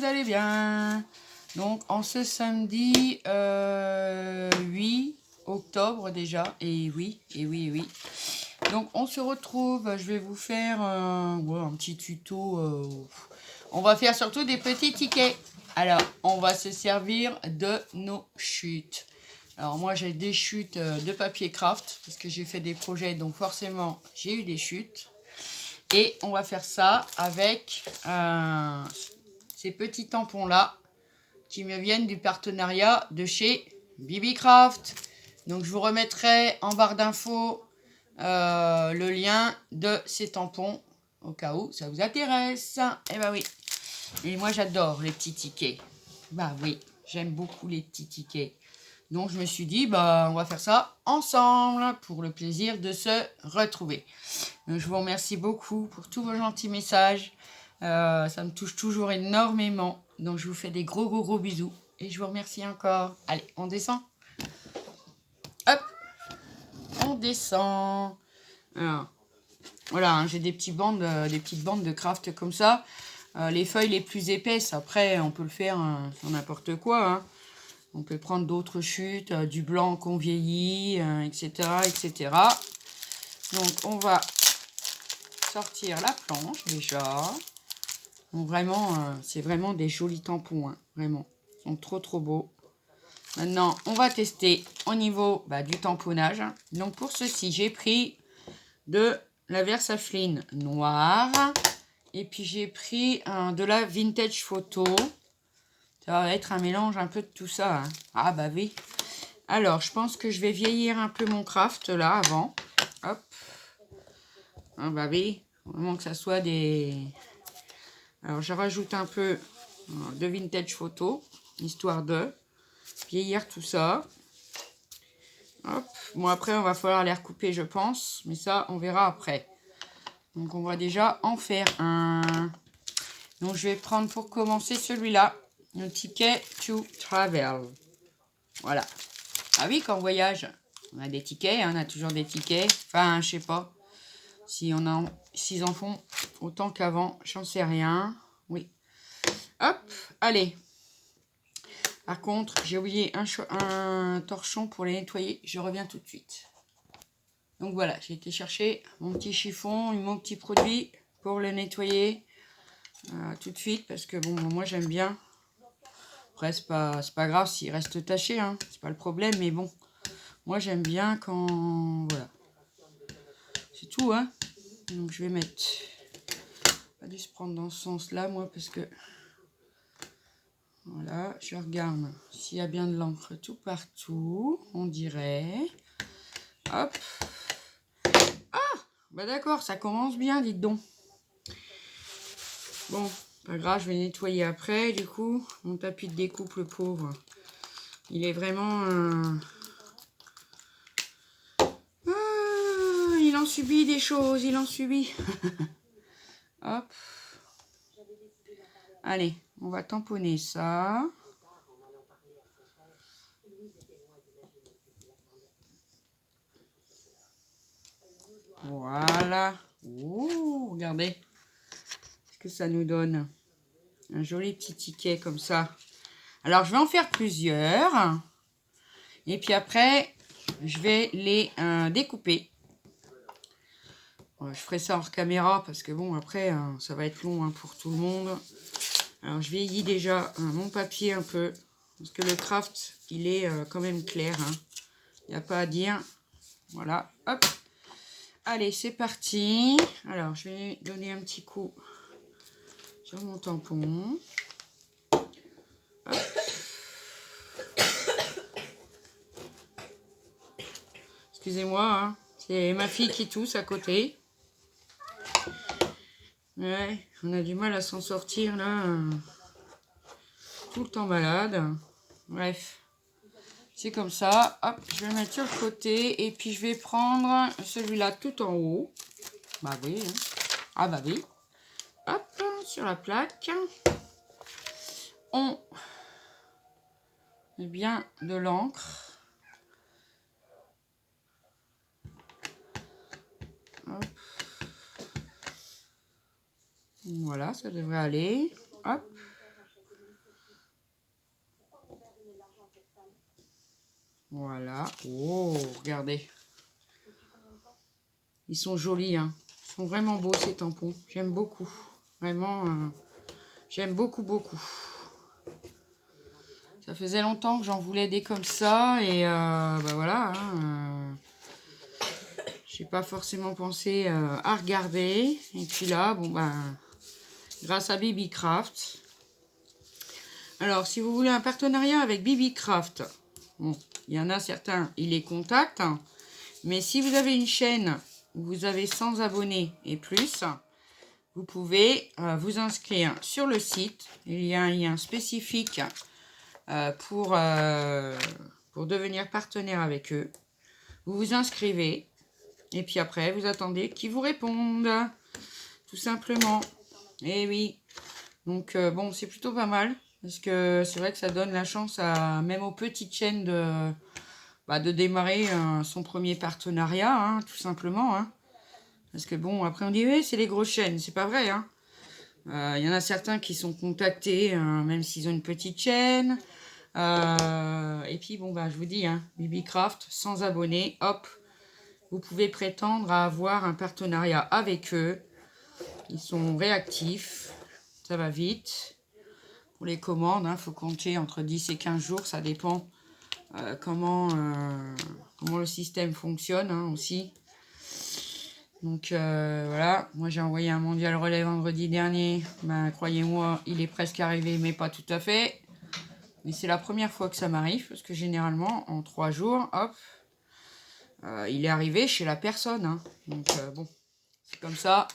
vous allez bien. Donc en ce samedi 8 octobre déjà, et oui. Donc on se retrouve, je vais vous faire un petit tuto. On va faire surtout des petits tickets. Alors on va se servir de nos chutes. Alors moi j'ai des chutes de papier craft parce que j'ai fait des projets, donc forcément j'ai eu des chutes. Et on va faire ça avec ces petits tampons là qui me viennent du partenariat de chez BB-Craft. Donc je vous remettrai en barre d'infos le lien de ces tampons au cas où ça vous intéresse. Et bah oui. Et moi j'adore les petits tickets. Bah oui, j'aime beaucoup les petits tickets. Donc je me suis dit, bah on va faire ça ensemble pour le plaisir de se retrouver. Donc, je vous remercie beaucoup pour tous vos gentils messages. Ça me touche toujours énormément. Donc je vous fais des gros bisous. Et je vous remercie encore. Allez, on descend. Hop, on descend. Alors, voilà, hein, j'ai des petites bandes de craft comme ça. Les feuilles les plus épaisses, après on peut le faire sur n'importe quoi. Hein. On peut prendre d'autres chutes, du blanc qu'on vieillit, etc. Donc on va sortir la planche déjà. Donc vraiment, c'est vraiment des jolis tampons, hein, vraiment. Ils sont trop beaux. Maintenant, on va tester au niveau du tamponnage. Donc pour ceci, j'ai pris de la Versafline noire. Et puis j'ai pris de la Vintage Photo. Ça va être un mélange un peu de tout ça. Hein. Ah bah oui. Alors, je pense que je vais vieillir un peu mon craft là avant. Hop. Ah bah oui. Vraiment que ça soit des... Alors, je rajoute un peu de Vintage Photo, histoire de vieillir tout ça. Hop. Bon, après, on va falloir les recouper, je pense. Mais ça, on verra après. Donc, on va déjà en faire un. Donc, je vais prendre pour commencer celui-là. Le ticket to travel. Voilà. Ah oui, quand on voyage, on a des tickets. Hein, on a toujours des tickets. Enfin, je sais pas. Si on a, s'ils en font autant qu'avant, j'en sais rien. Oui. Hop, allez. Par contre, j'ai oublié un torchon pour les nettoyer. Je reviens tout de suite. Donc voilà, j'ai été chercher mon petit chiffon, mon petit produit pour le nettoyer tout de suite. Parce que bon, moi j'aime bien. Après, c'est pas grave s'il reste taché. Hein, c'est pas le problème, mais bon. Moi j'aime bien quand... Voilà. C'est tout, hein. Donc je vais mettre... Pas dû se prendre dans ce sens-là, moi, parce que... Voilà, je regarde s'il y a bien de l'encre tout partout, on dirait. Hop. Ah, bah d'accord, ça commence bien, dites donc. Bon, pas grave, je vais nettoyer après, du coup. Mon tapis de découpe, le pauvre, il est vraiment... il en subit des choses, il en subit. Hop. Allez, on va tamponner ça. Voilà. Ouh, regardez ce que ça nous donne. Un joli petit ticket comme ça. Alors, je vais en faire plusieurs. Et puis après, je vais les découper. Je ferai ça hors caméra parce que bon, après, ça va être long pour tout le monde. Alors, je vieillis déjà mon papier un peu. Parce que le craft, il est quand même clair. Il n'y a pas à dire. Voilà, hop. Allez, c'est parti. Alors, je vais donner un petit coup sur mon tampon. Hop. Excusez-moi, hein. C'est ma fille qui tousse à côté. Ouais, on a du mal à s'en sortir là. Tout le temps malade. Bref. C'est comme ça. Hop, je vais mettre sur le côté. Et puis je vais prendre celui-là tout en haut. Bah oui. Hein. Ah bah oui. Hop, sur la plaque. On met bien de l'encre. Hop. Voilà, ça devrait aller. Hop. Voilà. Oh, regardez. Ils sont jolis, hein. Ils sont vraiment beaux, ces tampons. J'aime beaucoup. Vraiment, j'aime beaucoup, beaucoup. Ça faisait longtemps que j'en voulais des comme ça. Et bah voilà. Hein, j'ai pas forcément pensé à regarder. Et puis là, bon bah, grâce à Babycraft. Alors, si vous voulez un partenariat avec Babycraft, bon, il y en a certains, ils les contactent. Mais si vous avez une chaîne où vous avez 100 abonnés et plus, vous pouvez vous inscrire sur le site. Il y a un lien spécifique pour devenir partenaire avec eux. Vous vous inscrivez et puis après, vous attendez qu'ils vous répondent. Tout simplement. Et oui. Donc, bon, c'est plutôt pas mal. Parce que c'est vrai que ça donne la chance à même aux petites chaînes de démarrer son premier partenariat, hein, tout simplement. Hein. Parce que bon, après on dit, oui, c'est les grosses chaînes. C'est pas vrai. Hein. Y en a certains qui sont contactés, même s'ils ont une petite chaîne. Et puis, bon, bah, je vous dis, hein, Babycraft, 100 abonnés, hop, vous pouvez prétendre à avoir un partenariat avec eux. Ils sont réactifs, ça va vite. Pour les commandes, il faut compter entre 10 et 15 jours, ça dépend comment le système fonctionne hein, aussi. Donc voilà, moi j'ai envoyé un mondial relais vendredi dernier. Ben, croyez-moi, il est presque arrivé, mais pas tout à fait. Mais c'est la première fois que ça m'arrive, parce que généralement, en 3 jours, hop, il est arrivé chez la personne. Hein. Donc bon, c'est comme ça.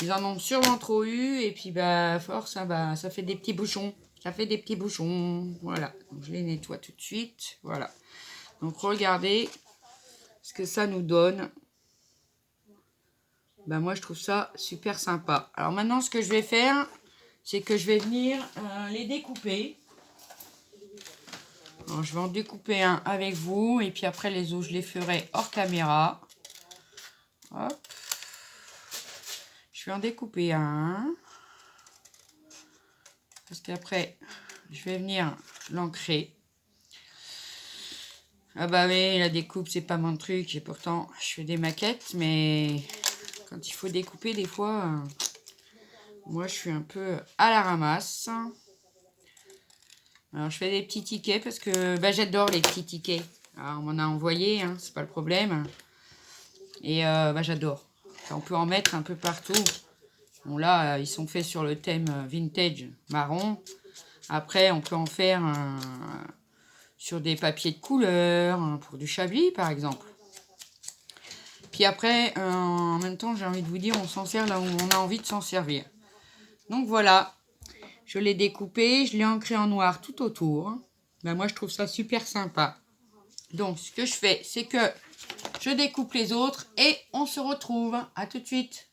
Ils en ont sûrement trop eu, et puis bah, à force, hein, bah, ça fait des petits bouchons. Ça fait des petits bouchons, voilà. Donc, je les nettoie tout de suite, voilà. Donc regardez ce que ça nous donne. Ben, moi, je trouve ça super sympa. Alors maintenant, ce que je vais faire, c'est que je vais venir les découper. Alors, je vais en découper un avec vous. Et puis après, les autres, je les ferai hors caméra. Hop. Je vais en découper un. Parce qu'après, je vais venir l'ancrer. Ah bah oui, la découpe, c'est pas mon truc. Et pourtant, je fais des maquettes. Mais quand il faut découper, des fois, moi, je suis un peu à la ramasse. Alors, je fais des petits tickets parce que bah, j'adore les petits tickets. Alors, on m'en a envoyé, hein, c'est pas le problème. Et bah, j'adore. On peut en mettre un peu partout. Bon, là, ils sont faits sur le thème vintage marron. Après, on peut en faire sur des papiers de couleur, pour du chablis, par exemple. Puis après, en même temps, j'ai envie de vous dire, on s'en sert là où on a envie de s'en servir. Donc voilà, je l'ai découpé, je l'ai ancré en noir tout autour. Ben, moi, je trouve ça super sympa. Donc, ce que je fais, c'est que je découpe les autres et on se retrouve. À tout de suite.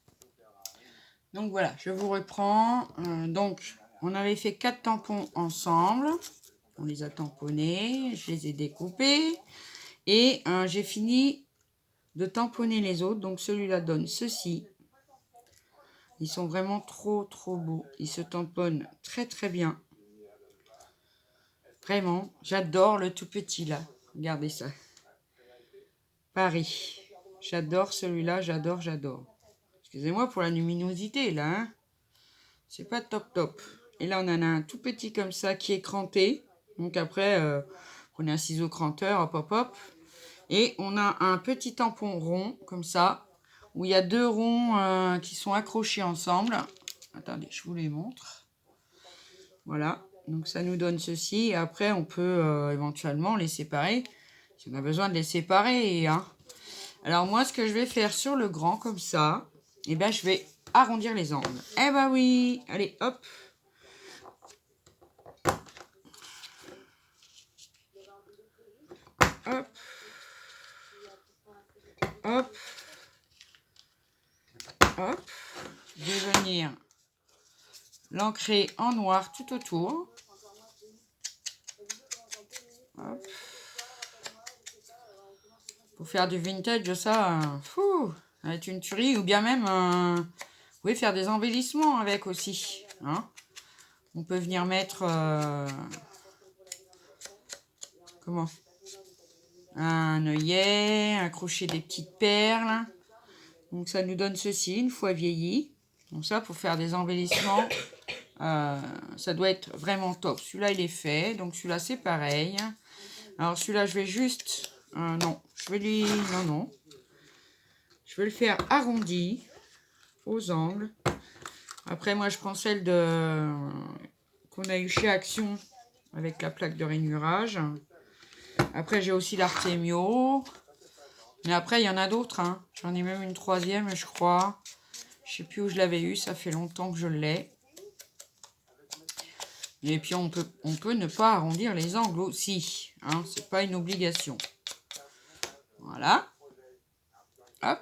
Donc, voilà, je vous reprends. Donc, on avait fait 4 tampons ensemble. On les a tamponnés, je les ai découpés. Et j'ai fini de tamponner les autres. Donc, celui-là donne ceci. Ils sont vraiment trop, trop beaux. Ils se tamponnent très, très bien. Vraiment, j'adore le tout petit là. Regardez ça. Paris. J'adore celui-là, j'adore, j'adore. Excusez-moi pour la luminosité là. Hein. C'est pas top top. Et là, on en a un tout petit comme ça qui est cranté. Donc après, prenez un ciseau cranteur, hop hop hop. Et on a un petit tampon rond comme ça. Où il y a 2 ronds qui sont accrochés ensemble. Attendez, je vous les montre. Voilà. Donc ça nous donne ceci. Et après, on peut éventuellement les séparer. Si on a besoin de les séparer. Hein. Alors moi, ce que je vais faire sur le grand, comme ça, eh bien, je vais arrondir les angles. Eh ben oui. Allez, hop. Hop. Hop. Hop. Je vais venir l'ancrer en noir tout autour. Hop. Pour faire du vintage, ça, fou, ça va être une tuerie. Ou bien même, vous pouvez faire des embellissements avec aussi. Hein. On peut venir mettre comment? Un œillet, un crochet des petites perles. Donc ça nous donne ceci une fois vieilli. Donc ça pour faire des embellissements, ça doit être vraiment top. Celui-là il est fait, donc celui-là c'est pareil. Alors celui-là je vais juste, non, je vais lui, non, je vais le faire arrondi aux angles. Après moi je prends celle de qu'on a eu chez Action avec la plaque de rainurage. Après j'ai aussi l'Artemio. Mais après, il y en a d'autres. Hein. J'en ai même une troisième, je crois. Je sais plus où je l'avais eu. Ça fait longtemps que je l'ai. Et puis, on peut ne pas arrondir les angles aussi. Hein. C'est pas une obligation. Voilà. Hop.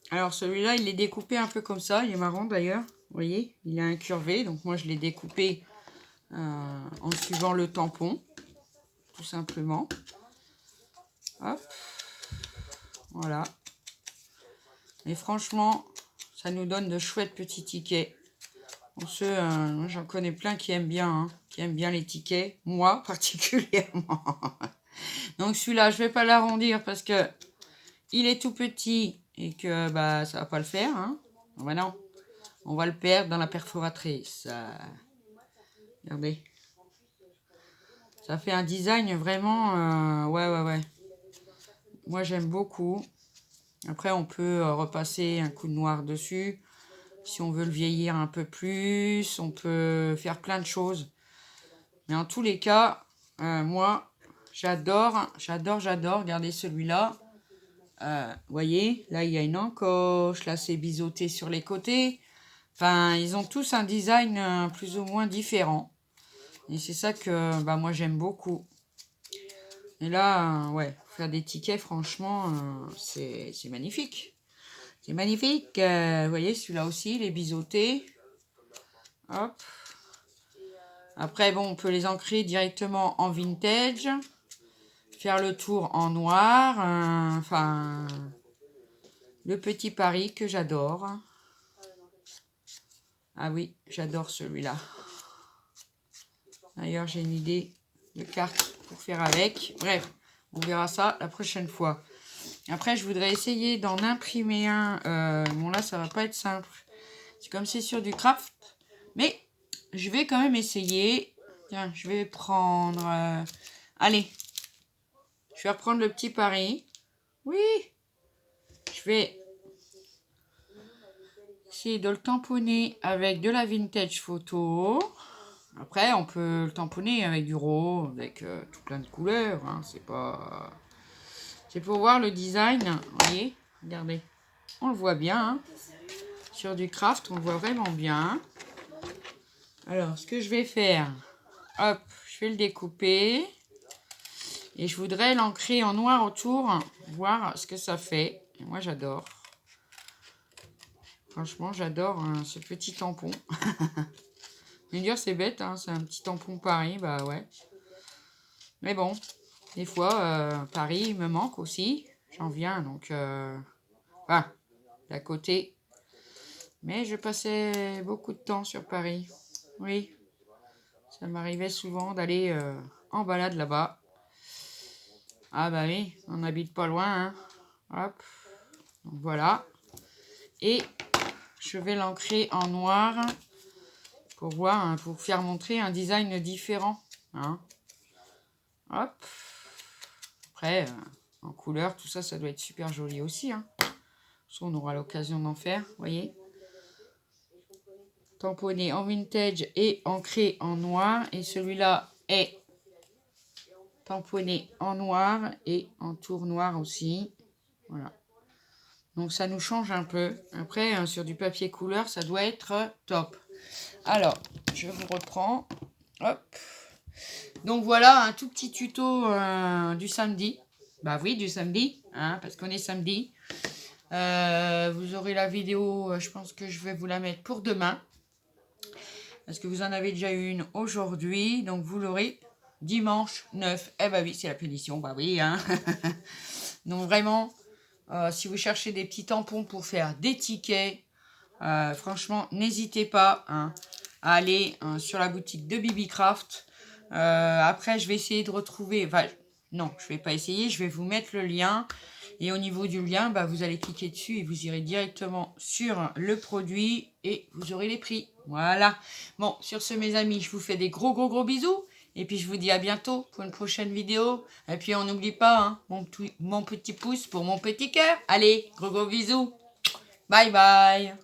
Alors, celui-là, il est découpé un peu comme ça. Il est marrant, d'ailleurs. Vous voyez, il est incurvé. Donc, moi, je l'ai découpé en suivant le tampon. Tout simplement. Hop. Voilà. Et franchement, ça nous donne de chouettes petits tickets. Pour ceux, j'en connais plein qui aiment bien les tickets. Moi, particulièrement. Donc celui-là, je vais pas l'arrondir parce que il est tout petit et que bah ça va pas le faire. Hein. Bah non, on va le perdre dans la perforatrice. Regardez. Ça fait un design vraiment... ouais. Moi, j'aime beaucoup. Après, on peut repasser un coup de noir dessus. Si on veut le vieillir un peu plus, on peut faire plein de choses. Mais en tous les cas, moi, j'adore. Regardez celui-là. Vous voyez, là, il y a une encoche. Là, c'est biseauté sur les côtés. Enfin, ils ont tous un design plus ou moins différent. Et c'est ça que bah, moi, j'aime beaucoup. Et là, ouais, faire des tickets, franchement, c'est magnifique. C'est magnifique. Vous voyez, celui-là aussi, il est biseauté. Hop. Après, bon, on peut les ancrer directement en vintage. Faire le tour en noir. Enfin, le petit Paris que j'adore. Ah oui, j'adore celui-là. D'ailleurs, j'ai une idée de carte pour faire avec. Bref, on verra ça la prochaine fois. Après, je voudrais essayer d'en imprimer un. Bon, là, ça va pas être simple. C'est comme c'est sur du craft. Mais je vais quand même essayer. Tiens, je vais prendre... allez. Je vais reprendre le petit Paris. Oui. Je vais essayer de le tamponner avec de la vintage photo. Après, on peut le tamponner avec du rose, avec tout plein de couleurs. Hein. C'est pas... C'est pour voir le design. Vous voyez, regardez. On le voit bien. Hein. Sur du craft, on le voit vraiment bien. Alors, ce que je vais faire... Hop, je vais le découper. Et je voudrais l'ancrer en noir autour. Voir ce que ça fait. Et moi, j'adore. Franchement, j'adore ce petit tampon. Je veux dire, c'est bête, hein, c'est un petit tampon Paris, bah ouais. Mais bon, des fois, Paris me manque aussi. J'en viens, donc... voilà, d'à côté. Mais je passais beaucoup de temps sur Paris. Oui, ça m'arrivait souvent d'aller en balade là-bas. Ah bah oui, on n'habite pas loin, hein. Hop, donc voilà. Et je vais l'ancrer en noir pour voir, hein, pour faire montrer un design différent. Hein. Hop. Après, en couleur, tout ça, ça doit être super joli aussi. Hein. Ça, on aura l'occasion d'en faire, vous voyez. Tamponné en vintage et ancré en noir. Et celui-là est tamponné en noir et en tour noir aussi. Voilà. Donc, ça nous change un peu. Après, sur du papier couleur, ça doit être top. Alors, je vous reprends. Hop. Donc, voilà un tout petit tuto du samedi. Bah oui, du samedi, hein, parce qu'on est samedi. Vous aurez la vidéo, je pense que je vais vous la mettre pour demain. Parce que vous en avez déjà eu une aujourd'hui. Donc, vous l'aurez dimanche 9. Eh bah oui, c'est la punition. Bah oui, hein. Donc, vraiment, si vous cherchez des petits tampons pour faire des tickets, franchement, n'hésitez pas hein, à aller sur la boutique de Bibi Craft. Après, je vais essayer de retrouver... Enfin, non, je vais pas essayer. Je vais vous mettre le lien. Et au niveau du lien, bah, vous allez cliquer dessus et vous irez directement sur le produit et vous aurez les prix. Voilà. Bon, sur ce, mes amis, je vous fais des gros bisous. Et puis, je vous dis à bientôt pour une prochaine vidéo. Et puis, on n'oublie pas, hein, mon petit pouce pour mon petit cœur. Allez, gros bisous. Bye bye.